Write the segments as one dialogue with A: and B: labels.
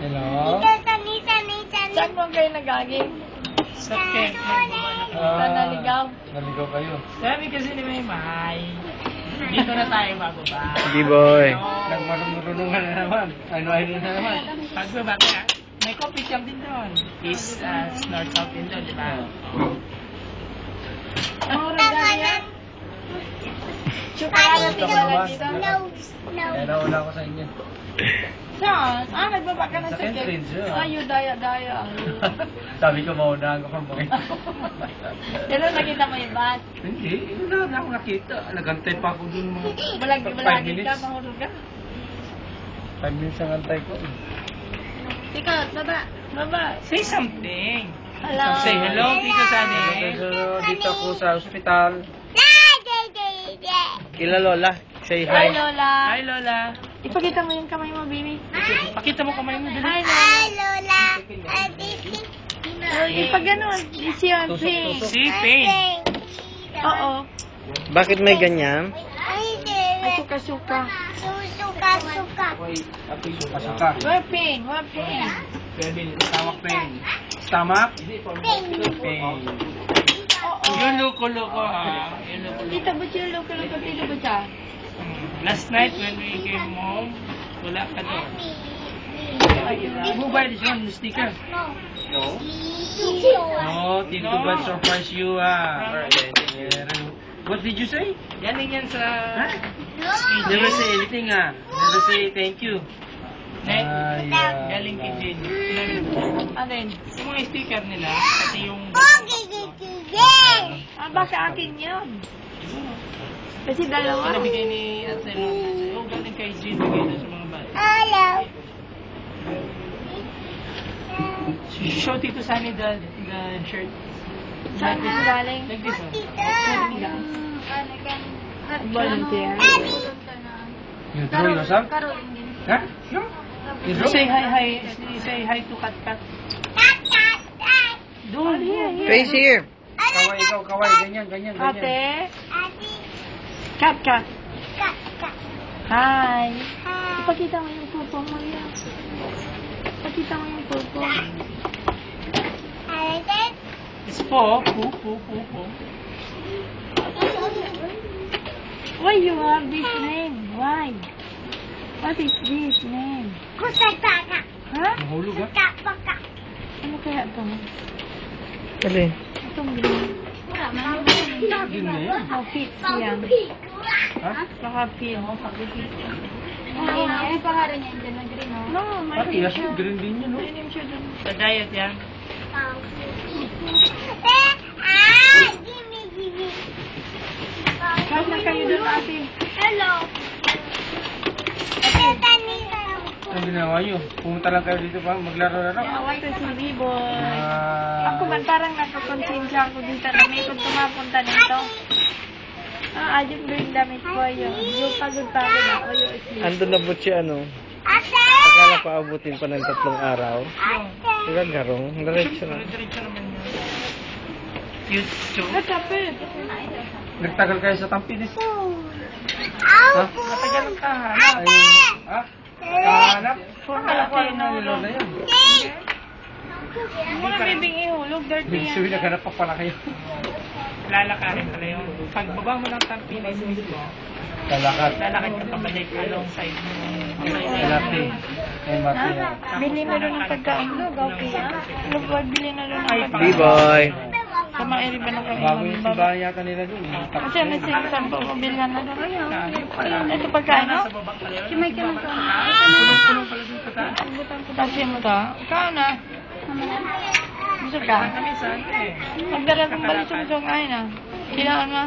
A: Hello?
B: Saan mo kayo nagaging?
C: Sa camp.
B: Saan naligaw?
A: Naligaw kayo.
C: Sabi kasi ni Maymay, dito na tayo bababa.
D: Hindi boy.
A: Nagmarunungan na naman. Ano-ano na naman.
C: Pagbaba ka, may coffee shop din doon. East, North, South din doon, di ba?
B: Ang regaya? Chocolate
A: Dito
B: din
A: ka
B: wala
A: ba?
B: dito?
A: Kaya nauna ako sa inyo.
B: Saan? Nagbaba ka na
A: Sa
B: sa
A: entrance, yeah.
B: Ayo, daya.
A: Sabi ko mauna ako kung bakit.
B: Pero nakita mo yung bus?
A: Hindi, wala na ako nakita. Nagantay pa ako dun mga 5
B: Balagin ka,
A: minutes.
B: mahulog ka.
A: 5 minutes ang antay ko.
B: Ikaw, baba.
C: Say something.
B: Hello.
C: Say hello, Tito Sani.
A: Dito ako sa ospital.
D: Kila Lola. Say
B: Hi,
D: hi.
B: Lola.
C: Hi, Lola.
B: Ipakita mo yung kamay mo, baby.
C: Pakita mo kamay mo.
B: Hi,
C: Dali.
B: Lola. Pag gano'n, it's your thing.
C: Si Pain.
B: Oo.
D: Bakit may ganyan?
B: Ay, suka-suka.
A: Suka.
B: We're pain.
A: Stomach pain. Stomach? Pain.
B: Oo.
C: Yung loko-loko ha. Yung loko-loko.
B: Tita, ba't yung loko-loko? Tito ba siya?
C: Last night when we came home, wala ka doon. Who buy this one, the sticker?
A: No, Tito Bad surprise you What did you say?
C: Galing yan sa...
A: Never say anything Never say thank you.
C: Galing kay Jane.
B: Ano yun?
C: Yung mga sticker nila, pati yung...
B: Baka akin yun. Kasi dalawa.
C: Pinabigay ni Ate Lorna. Oh, galing kay Jane. Bigay na sa mga bata. Show Tito Sunny the shirt.
B: Saan ka galing?
C: Like this one.
B: Volunteer.
A: You draw yourself? Huh? No? You draw?
C: Say hi to Kat Kat. Doon.
D: Face here.
A: Kaway ikaw, kaway. Ganyan.
B: Ate. Kat. Hi. Ipakita mo yung pupo mo yan. Ipakita mo yung pupo.
C: It's po. Po.
B: Why you have this name? Why? What is this name? Ha?
A: Mahulog
B: Ano kaya ito?
D: Dali.
B: Itong green.
A: Yun na yan.
B: Fit yan.
A: Ha?
B: Baka fit.
E: Ay, pangalan niya dyan na green, oh.
B: No, may
A: Pati
B: name
A: yes,
B: siya.
A: green din yun, no?
B: May name siya dun.
C: Sa diet yan.
B: Kahit na kayo dun, ate.
A: Ang ginawa nyo? Pumunta lang kayo dito pa, maglaro-laro?
B: Away ko si B-boy. Ako man parang nakakonsensya ako dito na may kung tumapunta nito. Ayun ba yung damit ko yun? Yung pagod-pagod ako yung sleep.
D: Ando na po siya ano. Akala pa abutin pa ng 3 araw. Diba garong? Diretso na.
C: Diretso naman yun. Cute.
B: What's up, eh?
A: Nagtagal kayo sa Tampilis?
C: Matagal ka ha.
A: Ha? Kahanap?
B: Ate,
A: Ano ni Lola yan?
B: Mga bibing ihulog, dirty
A: Big Sue,
B: yan.
A: naghanap pa pala kayo.
C: Lalakarin pala yun. Pagbaba mo ng Tampilis mismo,
A: Lalakad.
C: lalakad ka pabalik alongside mo.
A: Lati. Ay, mati.
B: Bili na doon ng pagkain. Okay, Lugwag, bili na doon ng pagkain.
D: B-boy.
B: Sa mga iri ba na kami
A: Bago yung
B: magbaba?
A: simbahan yata nila dun.
B: Kasi may sinasampo ko, bilhan na doon. Ito pagkain, no?
C: Sa baba pala yun.
E: Kimay ka na to.
C: Punong-punong pala yung pagkain.
B: Kasi mo to. Ikaw na. Gusto ka?
C: Kami saan eh.
B: Magdala kong balisong-song ay na. Kailangan mo?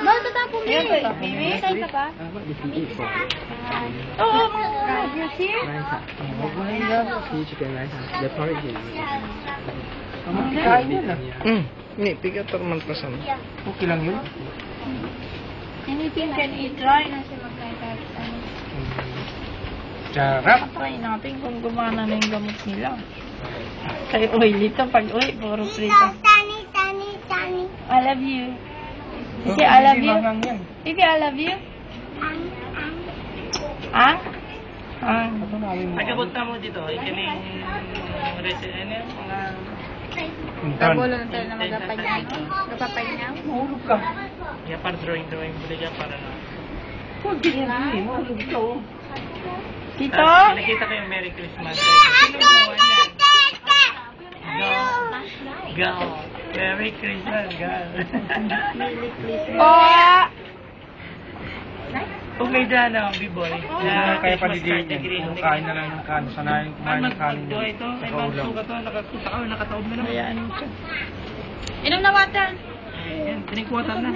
E: Bakit tatapo mo
B: Ayan,
E: eh?
B: tatapo.
E: Tayo ka pa?
B: Oo, you see?
A: Kain yun ah.
D: Ni, pigator man pa sana.
A: Okay lang yun.
B: Anything can eat, right?
A: Sarap.
B: Try natin kung gumana na yung gamot nila. Kaya oily to. Pag uwi, puro prito. I love you. Sige, I love you.
A: Mangang yan.
B: Baby, I love you. Ah? Ah.
C: Pagkapunta mo dito, ikaling resident, mga...
E: Kabulo na tayo na magapanyaw. Magapanyaw.
D: Mahulog ka.
C: Kaya para drawing-drawing mo ka para na.
D: Huwag ganyan din. Mahulog ka oh.
B: Tito?
C: Nakita ko yung Merry Christmas. Sino gumawa niyan? Go. Merry Christmas, girl.
B: Oh!
C: Kung may dana, B-boy.
D: Kaya pa di din. Kain na lang ng kanin. Sanayin kumain ng kanin.
C: Ito, may
D: Nakaulam.
C: magsuka to. Nakakita ka, nakataob na naman.
B: Ayan.
E: Inom na water.
C: Ayan, 3/4 na.